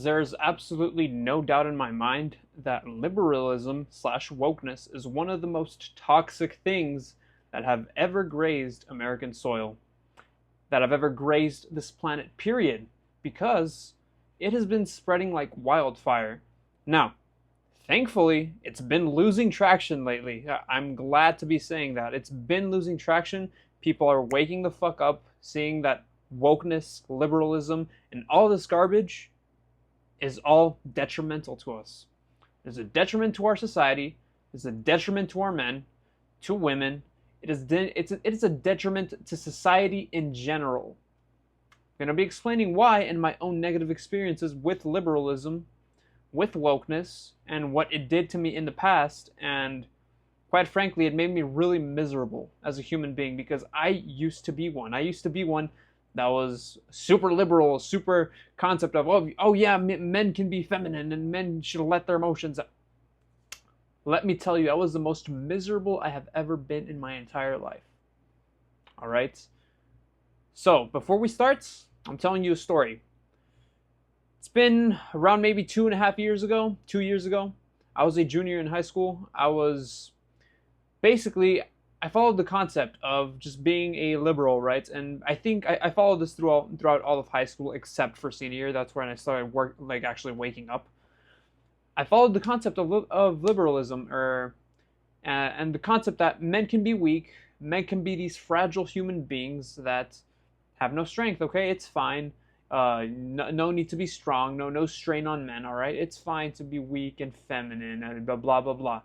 There's absolutely no doubt in my mind that liberalism slash wokeness is one of the most toxic things that have ever grazed American soil, that have ever grazed this planet, period, because it has been spreading like wildfire. Now, thankfully, it's been losing traction lately. I'm glad to be saying that. It's been losing traction. People are waking the fuck up, seeing that wokeness, liberalism, and all this garbage is all detrimental to us. It is a detriment to our society. It's a detriment to our men, to women. It is a detriment to society in general. I'm going to be explaining why in my own negative experiences with liberalism, with wokeness, and what it did to me in the past. And quite frankly, it made me really miserable as a human being because I used to be one. I used to be one that was super liberal, super concept of, oh yeah, men can be feminine and men should let their emotions out. Let me tell you, I was the most miserable I have ever been in my entire life. All right? So, before we start, I'm telling you a story. It's been around maybe 2.5 years ago, 2 years ago. I was a junior in high school. I followed the concept of just being a liberal, right? And I think I followed this throughout all of high school except for senior year. That's when I started actually waking up. I followed the concept of liberalism, and the concept that men can be weak, men can be these fragile human beings that have no strength. Okay, it's fine. No need to be strong. No strain on men. All right, it's fine to be weak and feminine and blah blah blah blah.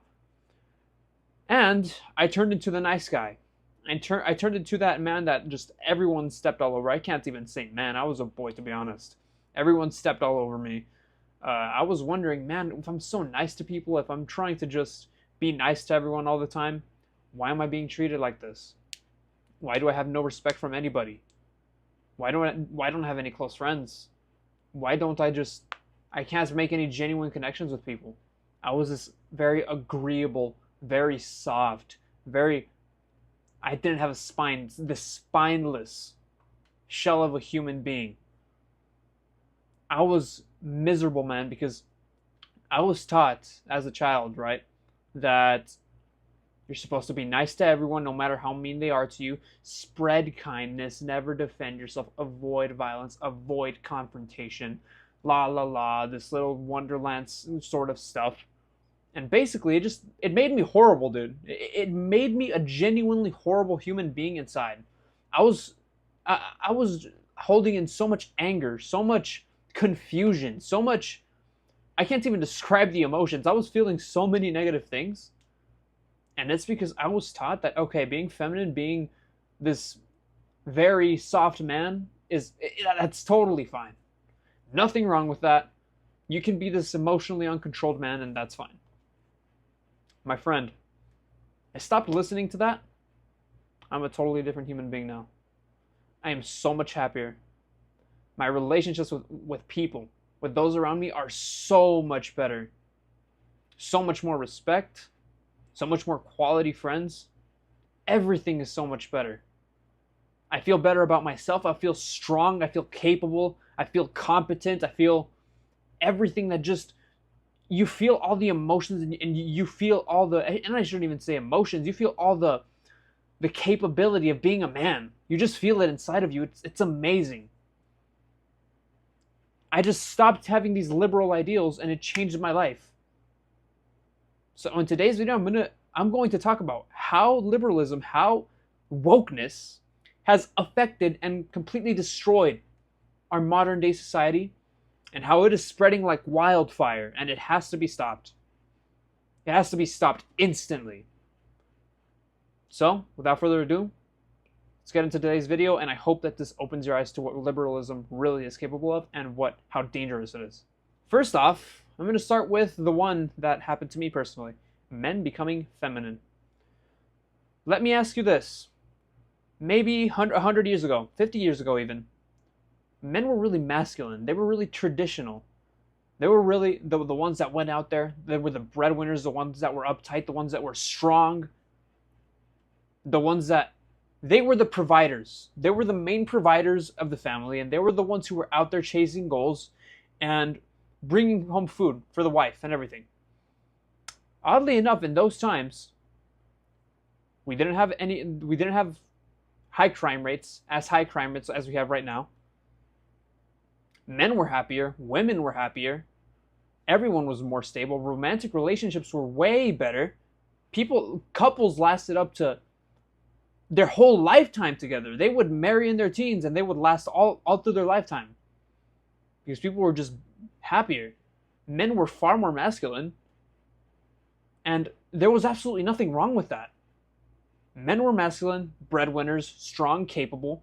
And I turned into the nice guy. I turned into that man that just everyone stepped all over. I can't even say man. I was a boy, to be honest. Everyone stepped all over me. I was wondering, man, if I'm so nice to people, if I'm trying to just be nice to everyone all the time, why am I being treated like this? Why do I have no respect from anybody? Why don't I have any close friends? Why don't I can't make any genuine connections with people? I was this very agreeable, very soft, I didn't have a spine, this spineless shell of a human being. I was miserable, man, because I was taught as a child, right, that you're supposed to be nice to everyone no matter how mean they are to you, spread kindness, never defend yourself, avoid violence, avoid confrontation, la la la, this little wonderland sort of stuff. And basically, it made me horrible, dude. It made me a genuinely horrible human being inside. I was holding in so much anger, so much confusion, so much. I can't even describe the emotions. I was feeling so many negative things, and it's because I was taught that okay, being feminine, being this very soft man that's totally fine. Nothing wrong with that. You can be this emotionally uncontrolled man, and that's fine. My friend, I stopped listening to that. I'm a totally different human being now. I am so much happier. My relationships with people, with those around me, are so much better. So much more respect, so much more quality friends. Everything is so much better. I feel better about myself. I feel strong. I feel capable. I feel competent. I feel everything that just you feel all the emotions and you feel all the, and I shouldn't even say emotions, you feel all the capability of being a man. You just feel it inside of you. It's amazing. I just stopped having these liberal ideals and it changed my life. So in today's video, I'm going to talk about how liberalism, how wokeness has affected and completely destroyed our modern day society, and how it is spreading like wildfire, and it has to be stopped. It has to be stopped instantly. So, without further ado, let's get into today's video, and I hope that this opens your eyes to what liberalism really is capable of and how dangerous it is. First off, I'm going to start with the one that happened to me personally. Men becoming feminine. Let me ask you this. Maybe 100 years ago, 50 years ago even, men were really masculine. They were really traditional. They were really the ones that went out there. They were the breadwinners, the ones that were uptight, the ones that were strong, they were the providers. They were the main providers of the family, and they were the ones who were out there chasing goals. And bringing home food for the wife and everything. Oddly enough, in those times, we didn't have high crime rates as we have right now. Men were happier, women were happier, everyone was more stable, romantic relationships were way better. Couples lasted up to their whole lifetime together. They would marry in their teens and they would last all through their lifetime. Because people were just happier. Men were far more masculine. And there was absolutely nothing wrong with that. Men were masculine, breadwinners, strong, capable.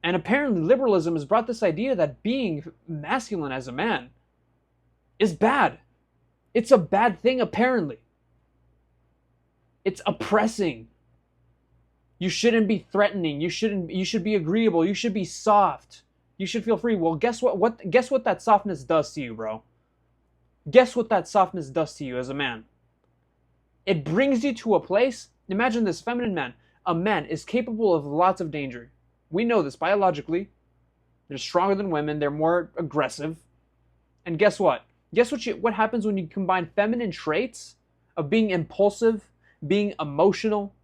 And apparently liberalism has brought this idea that being masculine as a man is bad. It's a bad thing, apparently. It's oppressing. You shouldn't be threatening. You should be agreeable. You should be soft. You should feel free. Well, guess what? Guess what that softness does to you, bro? Guess what that softness does to you as a man? It brings you to a place. Imagine this feminine man. A man is capable of lots of danger. We know this biologically. They're stronger than women. They're more aggressive. And guess what? What happens when you combine feminine traits of being impulsive, being emotional,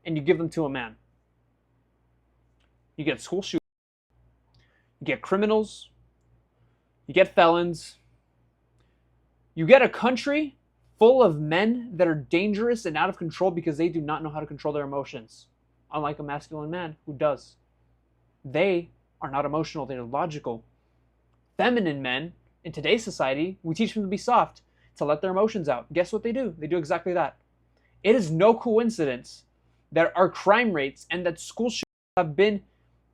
and you give them to a man? You get school shooters. You get criminals. You get felons. You get a country full of men that are dangerous and out of control because they do not know how to control their emotions. Unlike a masculine man who does. They are not emotional, they're logical. Feminine men, in today's society, we teach them to be soft, to let their emotions out. Guess what they do? They do exactly that. It is no coincidence that our crime rates and that school shootings have been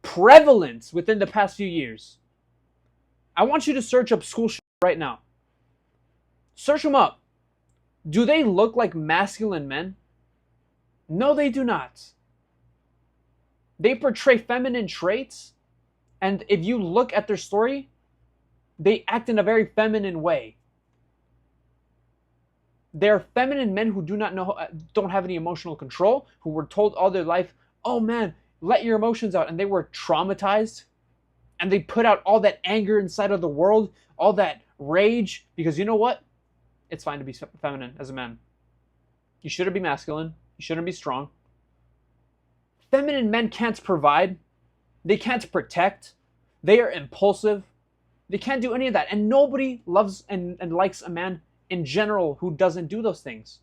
prevalent within the past few years. I want you to search up school shootings right now. Search them up. Do they look like masculine men? No, they do not. They portray feminine traits, and if you look at their story, they act in a very feminine way. They're feminine men who don't have any emotional control, who were told all their life, oh man, let your emotions out, and they were traumatized, and they put out all that anger inside of the world, all that rage, because you know what? It's fine to be feminine as a man. You shouldn't be masculine. You shouldn't be strong. Feminine men can't provide. They can't protect. They are impulsive. They can't do any of that. And nobody loves and likes a man in general who doesn't do those things.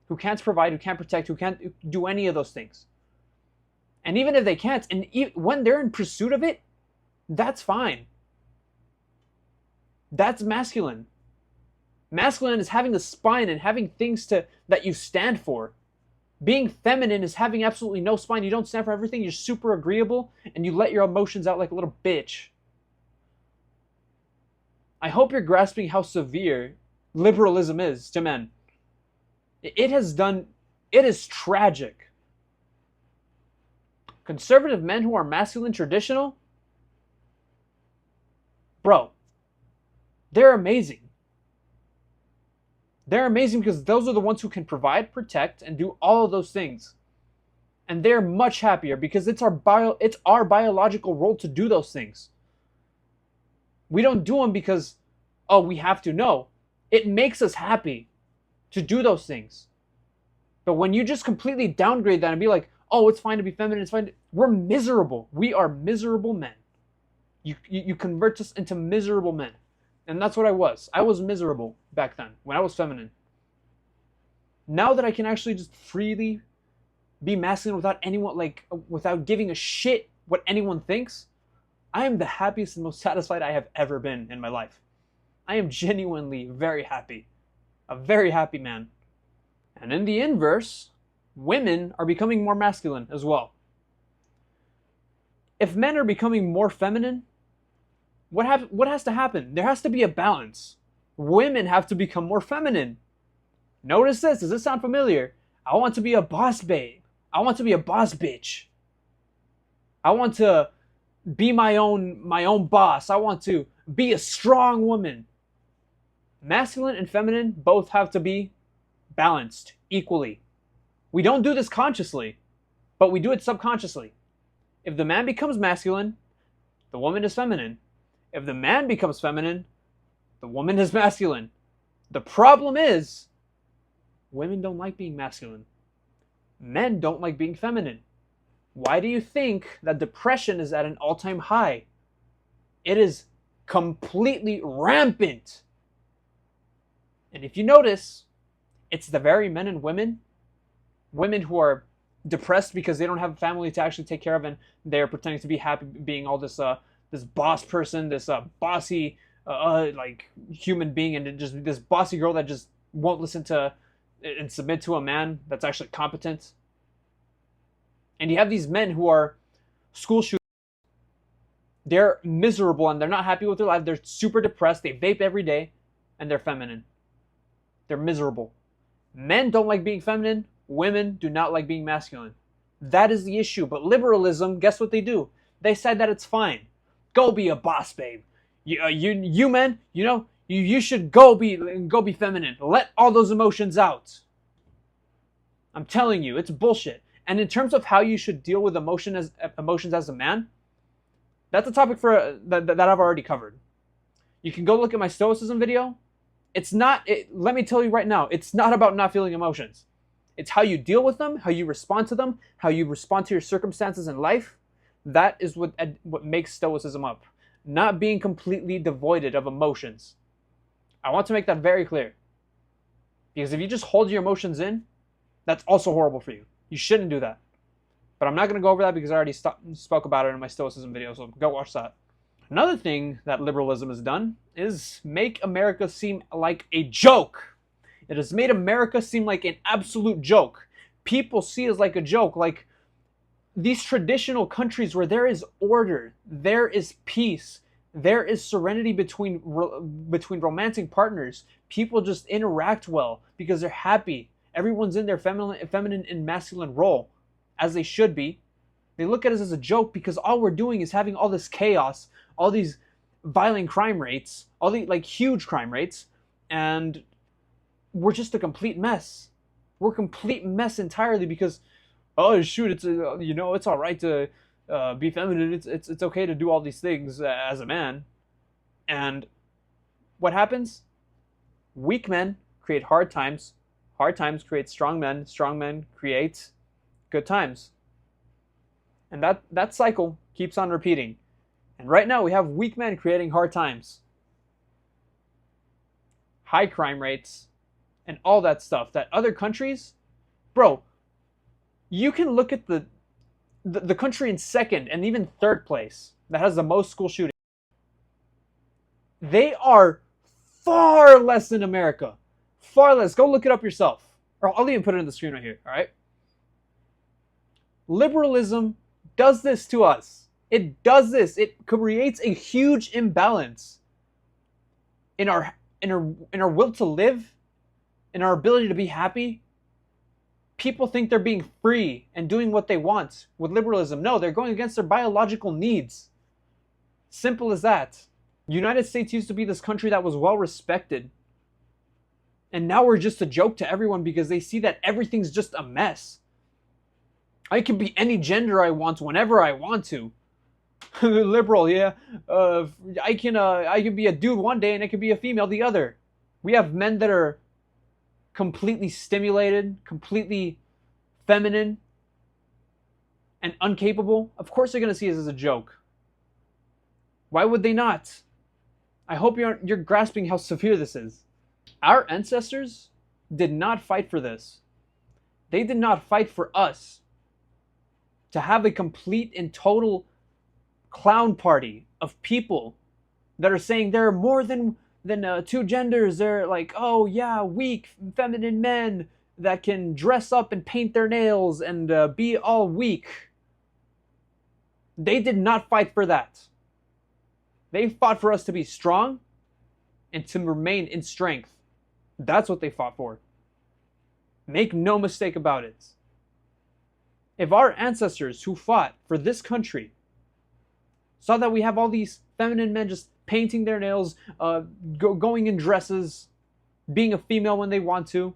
Who can't provide, who can't protect, who can't do any of those things. And even if they can't, and when they're in pursuit of it, that's fine. That's masculine. Masculine is having a spine and having things that you stand for. Being feminine is having absolutely no spine. You don't stand for everything. You're super agreeable and you let your emotions out like a little bitch. I hope you're grasping how severe liberalism is to men. It is tragic. Conservative men who are masculine, traditional, bro, they're amazing. They're amazing because those are the ones who can provide, protect, and do all of those things. And they're much happier because it's our biological role to do those things. We don't do them because, oh, we have to. No, it makes us happy to do those things. But when you just completely downgrade that and be like, oh, it's fine to be feminine, it's fine. We're miserable. We are miserable men. You convert us into miserable men. And that's what I was. I was miserable back then when I was feminine. Now that I can actually just freely be masculine without giving a shit what anyone thinks, I am the happiest and most satisfied I have ever been in my life. I am genuinely very happy. A very happy man. And in the inverse, women are becoming more masculine as well. If men are becoming more feminine, what has to happen? There has to be a balance. Women have to become more feminine. Notice this. Does this sound familiar? I want to be a boss babe. I want to be a boss bitch. I want to be my own boss. I want to be a strong woman. Masculine and feminine both have to be balanced equally. We don't do this consciously, but we do it subconsciously. If the man becomes masculine, the woman is feminine. If the man becomes feminine, The woman is masculine. The problem is, women don't like being masculine. Men don't like being feminine. Why do you think that depression is at an all-time high? It is completely rampant. And if you notice, it's the very men and women who are depressed because they don't have a family to actually take care of, and they're pretending to be happy being all this this boss person, this bossy like human being, and just this bossy girl that just won't listen to and submit to a man that's actually competent. And you have these men who are school shooters. They're miserable and they're not happy with their life. They're super depressed. They vape every day, and they're feminine. They're miserable. Men don't like being feminine. Women do not like being masculine. That is the issue. But liberalism, guess what they do? They said that it's fine. Go be a boss, babe. You men, you should go be feminine. Let all those emotions out. I'm telling you, it's bullshit. And in terms of how you should deal with emotions as a man, that's a topic that I've already covered. You can go look at my stoicism video. Let me tell you right now, it's not about not feeling emotions. It's how you deal with them, how you respond to them, how you respond to your circumstances in life. That is what makes stoicism up. Not being completely devoid of emotions. I want to make that very clear. Because if you just hold your emotions in, that's also horrible for you. You shouldn't do that. But I'm not going to go over that because I already spoke about it in my stoicism video, so go watch that. Another thing that liberalism has done is make America seem like a joke. It has made America seem like an absolute joke. People see it as like a joke, like these traditional countries where there is order, there is peace, there is serenity between romantic partners. People just interact well because they're happy. Everyone's in their feminine and masculine role, as they should be. They look at us as a joke because all we're doing is having all this chaos, all these violent crime rates, all the huge crime rates, and we're just a complete mess. We're a complete mess entirely because, oh shoot, it's it's all right to be feminine. It's okay to do all these things as a man. And what happens? Weak men create hard times. Hard times create strong men. Strong men create good times. And that cycle keeps on repeating. And right now we have weak men creating hard times. High crime rates and all that stuff that other countries, bro, you can look at the country in second and even third place that has the most school shootings. They are far less than America. Far less. Go look it up yourself. Or I'll even put it on the screen right here, all right? Liberalism does this to us. It does this. It creates a huge imbalance in our will to live, in our ability to be happy. People think they're being free and doing what they want with liberalism. No, they're going against their biological needs. Simple as that. The United States used to be this country that was well respected. And now we're just a joke to everyone because they see that everything's just a mess. I can be any gender I want whenever I want to. Liberal, yeah. I can be a dude one day and I can be a female the other. We have men that are completely stimulated, completely feminine, and incapable. Of course they're going to see us as a joke. Why would they not? I hope you're grasping how severe this is. Our ancestors did not fight for this. They did not fight for us to have a complete and total clown party of people that are saying there are more than two genders. They're like, oh yeah, weak feminine men that can dress up and paint their nails and be all weak. They did not fight for that. They fought for us to be strong and to remain in strength. That's what they fought for. Make no mistake about it. If our ancestors who fought for this country saw that we have all these feminine men just painting their nails, going in dresses, being a female when they want to,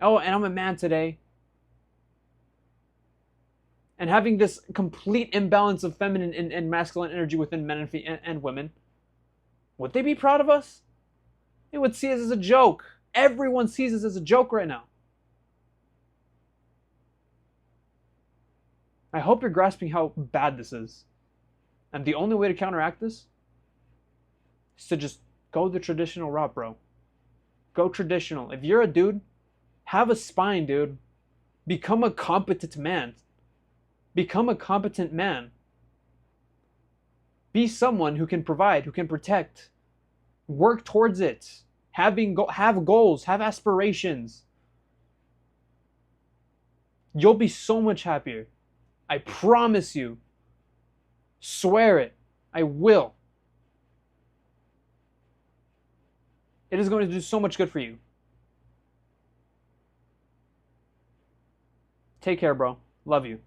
oh, and I'm a man today, and having this complete imbalance of feminine and masculine energy within men and women, would they be proud of us? They would see us as a joke. Everyone sees us as a joke right now. I hope you're grasping how bad this is. And the only way to counteract this is to just go the traditional route, bro. Go traditional. If you're a dude, have a spine, dude. Become a competent man. Become a competent man. Be someone who can provide, who can protect. Work towards it. Have goals, have aspirations. You'll be so much happier. I promise you. Swear it. I will. It is going to do so much good for you. Take care, bro. Love you.